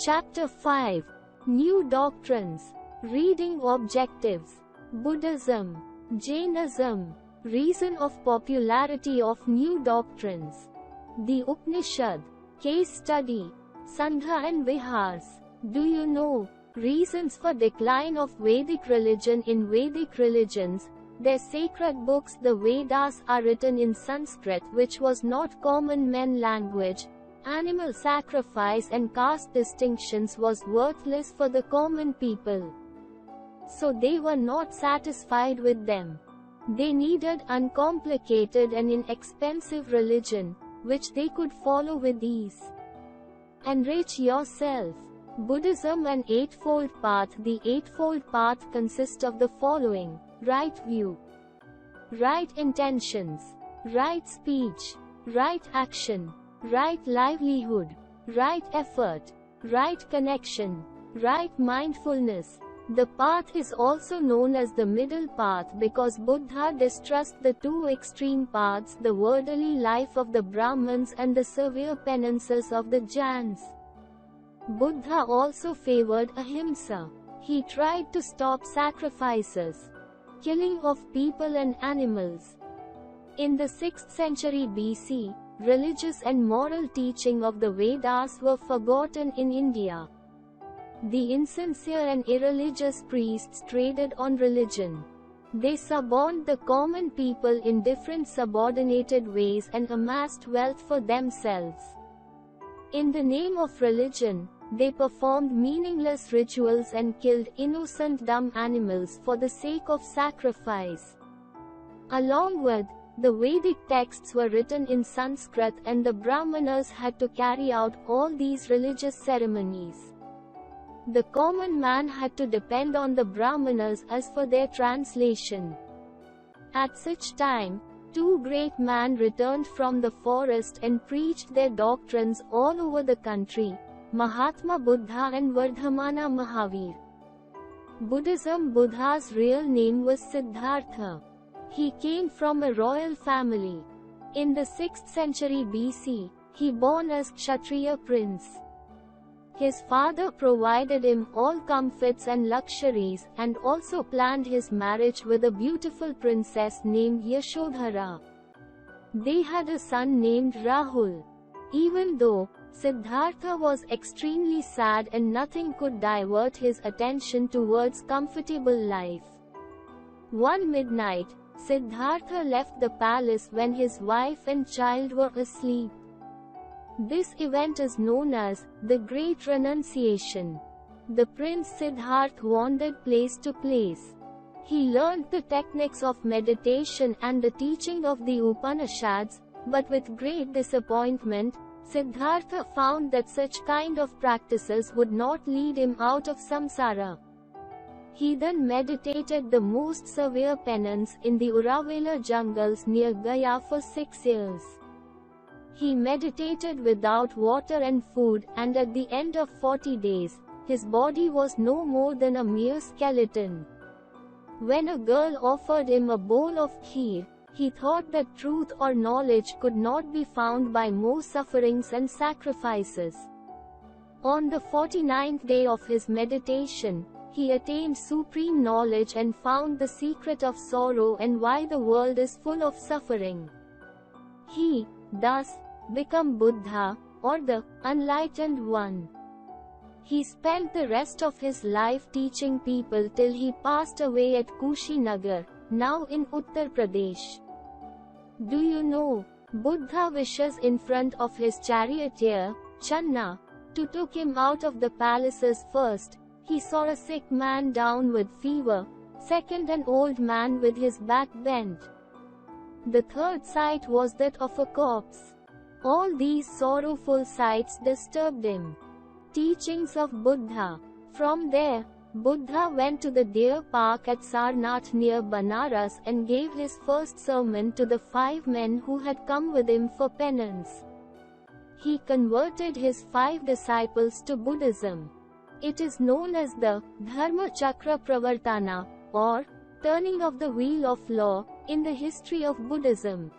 Chapter 5. New Doctrines. Reading Objectives. Buddhism. Jainism. Reason of popularity of new doctrines. The Upanishad. Case study. Sangha and Vihars. Do you know reasons for decline of Vedic religion? In Vedic religions, their sacred books, the Vedas, are written in Sanskrit, which was not common man language. Animal sacrifice and caste distinctions was worthless for the common people. So they were not satisfied with them. They needed uncomplicated and inexpensive religion, which they could follow with ease. Enrich yourself. Buddhism and Eightfold Path. The Eightfold Path consists of the following: right view, right intentions, right speech, right action, right livelihood, right effort, right connection, right mindfulness. The path is also known as the middle path because Buddha distrusted the two extreme paths, the worldly life of the Brahmins and the severe penances of the Jains. Buddha also favored ahimsa. He tried to stop sacrifices, killing of people and animals. In the 6th century BC, religious and moral teaching of the Vedas were forgotten in India. The insincere and irreligious priests traded on religion. They suborned the common people in different subordinated ways and amassed wealth for themselves. In the name of religion, they performed meaningless rituals and killed innocent dumb animals for the sake of sacrifice. Along with the Vedic texts were written in Sanskrit, and the Brahmanas had to carry out all these religious ceremonies. The common man had to depend on the Brahmanas as for their translation. At such time, two great men returned from the forest and preached their doctrines all over the country: Mahatma Buddha and Vardhamana Mahavir. Buddhism. Buddha's real name was Siddhartha. He came from a royal family. In the 6th century BC, he born as Kshatriya prince. His father provided him all comforts and luxuries, and also planned his marriage with a beautiful princess named Yashodhara. They had a son named Rahul. Even though Siddhartha was extremely sad and nothing could divert his attention towards comfortable life. One midnight, Siddhartha left the palace when his wife and child were asleep. This event is known as the Great Renunciation. The Prince Siddhartha wandered place to place. He learned the techniques of meditation and the teaching of the Upanishads, but with great disappointment, Siddhartha found that such kind of practices would not lead him out of samsara. He then meditated the most severe penance in the Uravela jungles near Gaya for 6 years. He meditated without water and food, and at the end of 40 days, his body was no more than a mere skeleton. When a girl offered him a bowl of kheer, he thought that truth or knowledge could not be found by more sufferings and sacrifices. On the 49th day of his meditation, he attained supreme knowledge and found the secret of sorrow and why the world is full of suffering. He, thus, became Buddha, or the Enlightened One. He spent the rest of his life teaching people till he passed away at Kushinagar, now in Uttar Pradesh. Do you know, Buddha wishes in front of his charioteer, Channa, to took him out of the palaces. First, he saw a sick man down with fever, second an old man with his back bent. The third sight was that of a corpse. All these sorrowful sights disturbed him. Teachings of Buddha. From there, Buddha went to the deer park at Sarnath near Banaras and gave his first sermon to the 5 men who had come with him for penance. He converted his 5 disciples to Buddhism. It is known as the Dharma Chakra Pravartana, or turning of the wheel of law, in the history of Buddhism.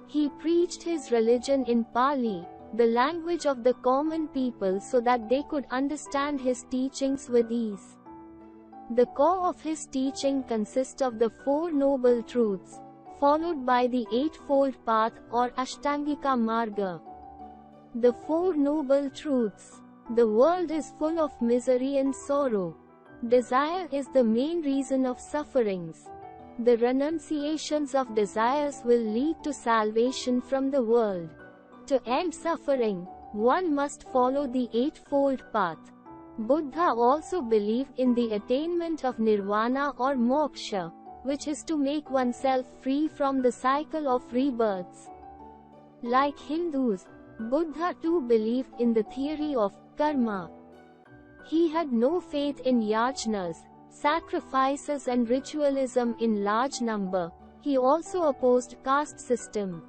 He preached his religion in Pali, the language of the common people so that they could understand his teachings with ease. The core of his teaching consists of the Four Noble Truths, followed by the Eightfold Path or Ashtangika Marga. The Four Noble Truths. The world is full of misery and sorrow. Desire is the main reason of sufferings. The renunciations of desires will lead to salvation from the world. To end suffering, one must follow the Eightfold Path. Buddha also believed in the attainment of nirvana or moksha, which is to make oneself free from the cycle of rebirths. Like Hindus, Buddha too believed in the theory of karma. He had no faith in yajnas, sacrifices and ritualism in large number. He also opposed caste system.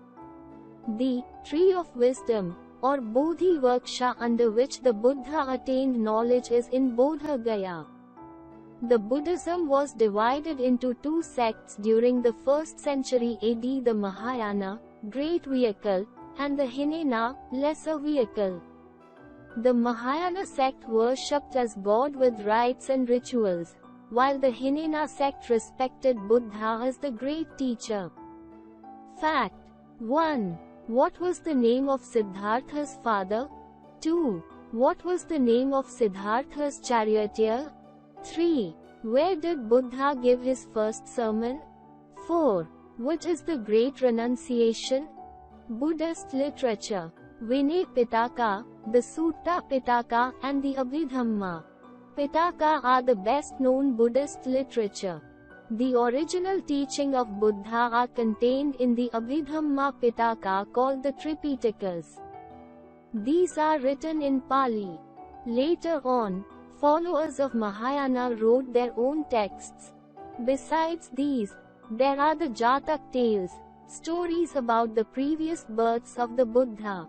The Tree of Wisdom, or Bodhi Vriksha under which the Buddha attained knowledge is in Bodha Gaya. The Buddhism was divided into two sects during the 1st century AD: the Mahayana, Great Vehicle, and the Hinayana, Lesser Vehicle. The Mahayana sect worshipped as God with rites and rituals, while the Hinayana sect respected Buddha as the great teacher. Fact 1. What was the name of Siddhartha's father? 2. What was the name of Siddhartha's charioteer? 3. Where did Buddha give his first sermon? 4. What is the Great Renunciation? Buddhist literature. Vinay Pitaka, the Sutta Pitaka, and the Abhidhamma Pitaka are the best-known Buddhist literature. The original teaching of Buddha are contained in the Abhidhamma Pitaka called the Tripitakas. These are written in Pali. Later on, followers of Mahayana wrote their own texts. Besides these, there are the Jatak tales, stories about the previous births of the Buddha.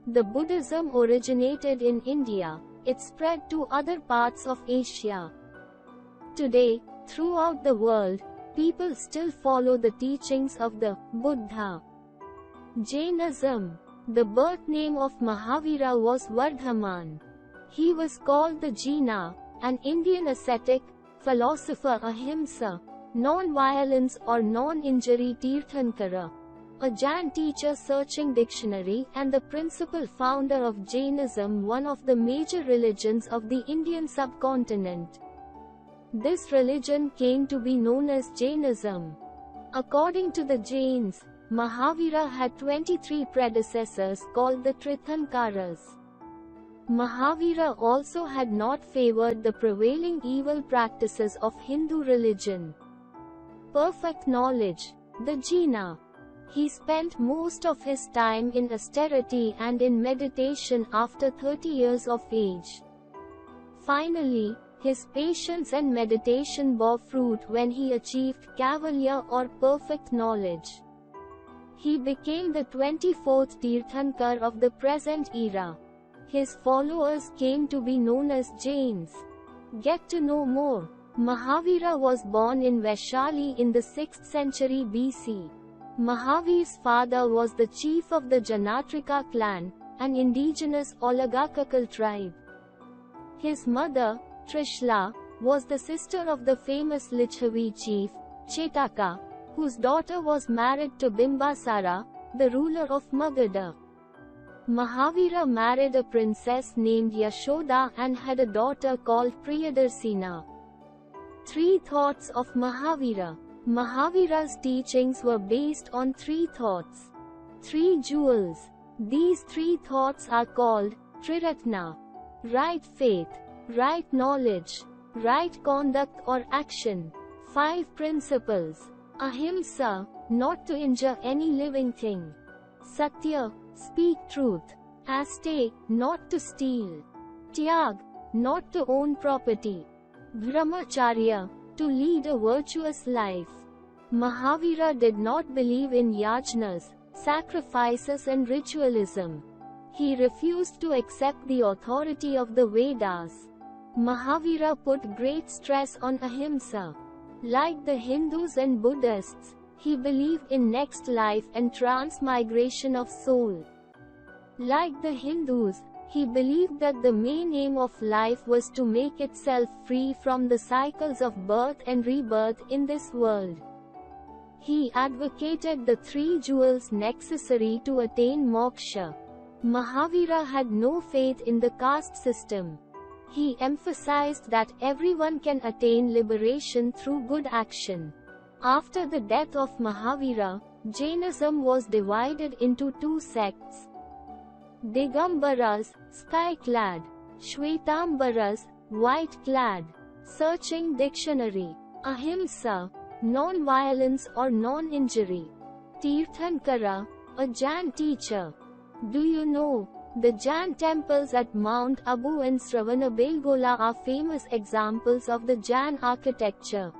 The Buddhism originated in India. It spread to other parts of Asia. Today, throughout the world, people still follow the teachings of the Buddha. Jainism. The birth name of Mahavira was Vardhaman. He was called the Jina, an Indian ascetic, philosopher, ahimsa, non-violence or non-injury Tirthankara, a Jain teacher searching dictionary and the principal founder of Jainism, one of the major religions of the Indian subcontinent. This religion came to be known as Jainism. According to the Jains, Mahavira had 23 predecessors called the Tirthankaras. Mahavira also had not favored the prevailing evil practices of Hindu religion. Perfect knowledge, the Jina. He spent most of his time in austerity and in meditation after 30 years of age. Finally, his patience and meditation bore fruit when he achieved Kavalya or perfect knowledge. He became the 24th Tirthankar of the present era. His followers came to be known as Jains. Get to know more. Mahavira was born in Vaishali in the 6th century BC. Mahavir's father was the chief of the Janatrika clan, an indigenous oligarchical tribe. His mother, Trishla, was the sister of the famous Lichavi chief, Chetaka, whose daughter was married to Bimbasara, the ruler of Magadha. Mahavira married a princess named Yashoda and had a daughter called Priyadarsina. Three thoughts of Mahavira. Mahavira's teachings were based on three thoughts. Three jewels. These three thoughts are called Triratna. Right faith, right knowledge, right conduct or action. 5 principles. Ahimsa, not to injure any living thing. Satya, speak truth. Aste, not to steal. Tyag, not to own property. Brahmacharya, to lead a virtuous life. Mahavira did not believe in yajnas, sacrifices and ritualism. He refused to accept the authority of the Vedas. Mahavira put great stress on ahimsa. Like the Hindus and Buddhists, he believed in next life and transmigration of soul. Like the Hindus, he believed that the main aim of life was to make itself free from the cycles of birth and rebirth in this world. He advocated the three jewels necessary to attain moksha. Mahavira had no faith in the caste system. He emphasized that everyone can attain liberation through good action. After the death of Mahavira, Jainism was divided into two sects. Digambaras, sky-clad. Shwetambaras, white-clad. Searching dictionary. Ahimsa, non-violence or non-injury. Tirthankara, a Jain teacher. Do you know, the Jain temples at Mount Abu and Sravanabelgola are famous examples of the Jain architecture.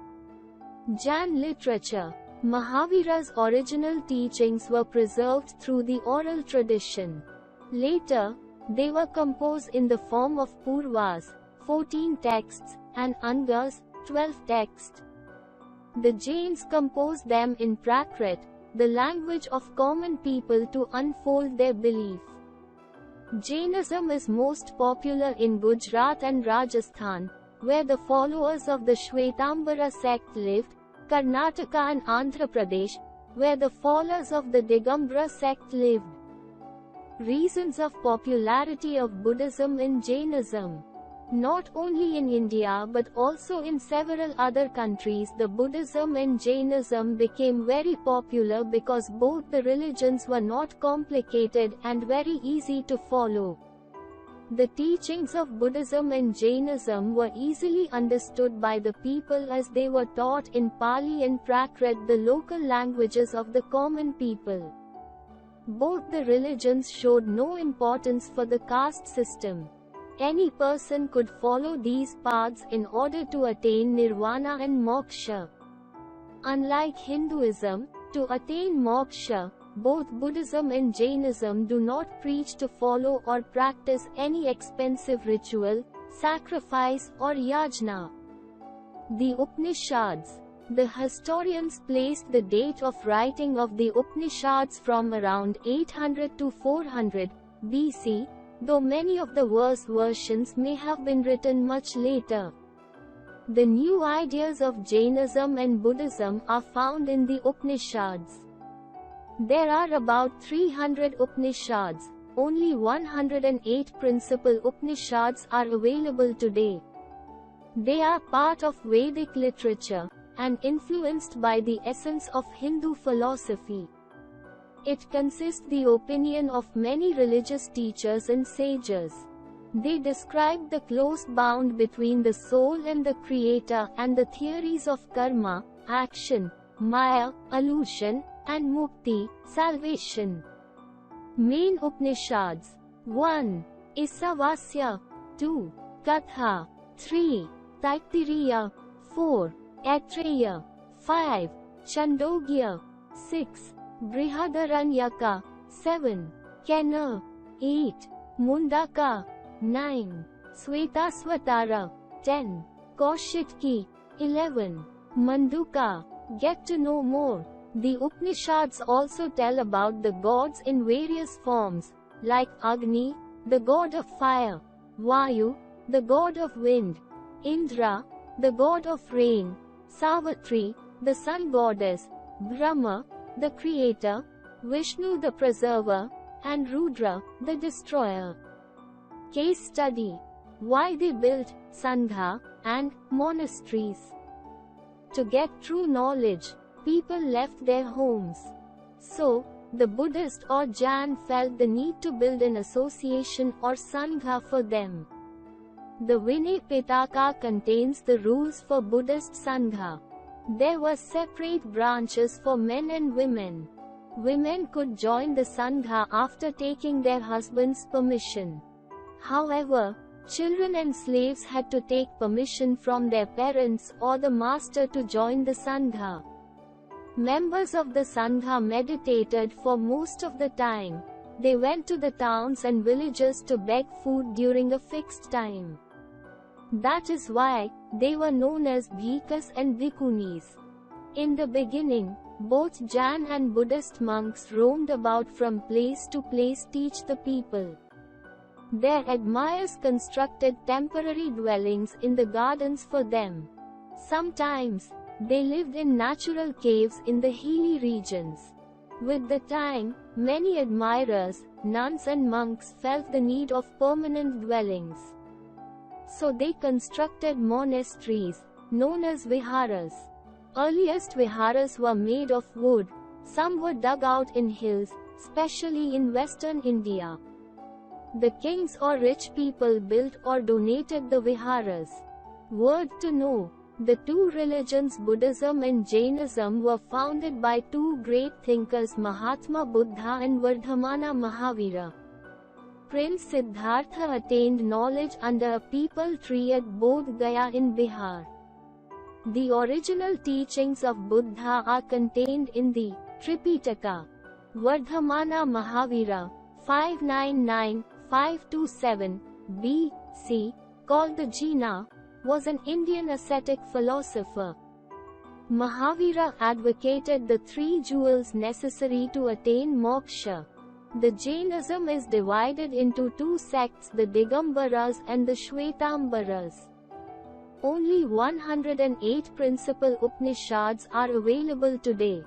Jain literature. Mahavira's original teachings were preserved through the oral tradition. Later, they were composed in the form of Purvas, 14 texts, and Angas, 12 texts. The Jains composed them in Prakrit, the language of common people, to unfold their belief. Jainism is most popular in Gujarat and Rajasthan, where the followers of the Shwetambara sect lived, Karnataka and Andhra Pradesh, where the followers of the Digambara sect lived. Reasons of popularity of Buddhism in Jainism. Not only in India but also in several other countries, the Buddhism and Jainism became very popular because both the religions were not complicated and very easy to follow. The teachings of Buddhism and Jainism were easily understood by the people as they were taught in Pali and Prakrit, the local languages of the common people. Both the religions showed no importance for the caste system. Any person could follow these paths in order to attain nirvana and moksha. Unlike Hinduism, to attain moksha, both Buddhism and Jainism do not preach to follow or practice any expensive ritual, sacrifice or yajna. The Upanishads. The historians placed the date of writing of the Upanishads from around 800 to 400 BC, though many of the verse versions may have been written much later. The new ideas of Jainism and Buddhism are found in the Upanishads. There are about 300 Upanishads. Only 108 principal Upanishads are available today. They are part of Vedic literature and influenced by the essence of Hindu philosophy. It consists the opinion of many religious teachers and sages. They describe the close bond between the soul and the Creator and the theories of karma, action, maya, illusion, and mukti, salvation. Main Upanishads. 1. Isavasya. 2. Katha. 3. Taittiriya. 4. Aitreya. 5. Chandogya. 6. Brihadaranyaka. 7. Kena. 8. Mundaka. 9. Svetasvatara. 10. Kaushitki. 11. Manduka. Get to know more. The Upanishads also tell about the gods in various forms, like Agni, the god of fire, Vayu, the god of wind, Indra, the god of rain, Savitri, the sun goddess, Brahma, the creator, Vishnu the preserver, and Rudra, the destroyer. Case study. Why they built Sangha and monasteries. To get true knowledge, people left their homes. So, the Buddhist or Jain felt the need to build an association or Sangha for them. The Vinay Pitaka contains the rules for Buddhist Sangha. There were separate branches for men and women. Women could join the Sangha after taking their husband's permission. However, children and slaves had to take permission from their parents or the master to join the Sangha. Members of the Sangha meditated for most of the time. They went to the towns and villages to beg food during a fixed time. That is why they were known as bhikkhunis and bhikkhunis. In the beginning, Both Jain and Buddhist monks roamed about from place to place teach the people. Their admirers constructed temporary dwellings in the gardens for them. Sometimes, they lived in natural caves in the hilly regions. With the time, many admirers, nuns and monks felt the need of permanent dwellings. So they constructed monasteries, known as viharas. Earliest viharas were made of wood. Some were dug out in hills, especially in western India. The kings or rich people built or donated the viharas. Word to know, the two religions Buddhism and Jainism were founded by two great thinkers Mahatma Buddha and Vardhamana Mahavira. Prince Siddhartha attained knowledge under a peepal tree at Bodh Gaya in Bihar. The original teachings of Buddha are contained in the Tripitaka. Vardhamana Mahavira, 599-527 B.C., called the Jina, was an Indian ascetic philosopher. Mahavira advocated the three jewels necessary to attain moksha. The Jainism is divided into two sects, the Digambaras and the Shwetambaras. Only 108 principal Upanishads are available today.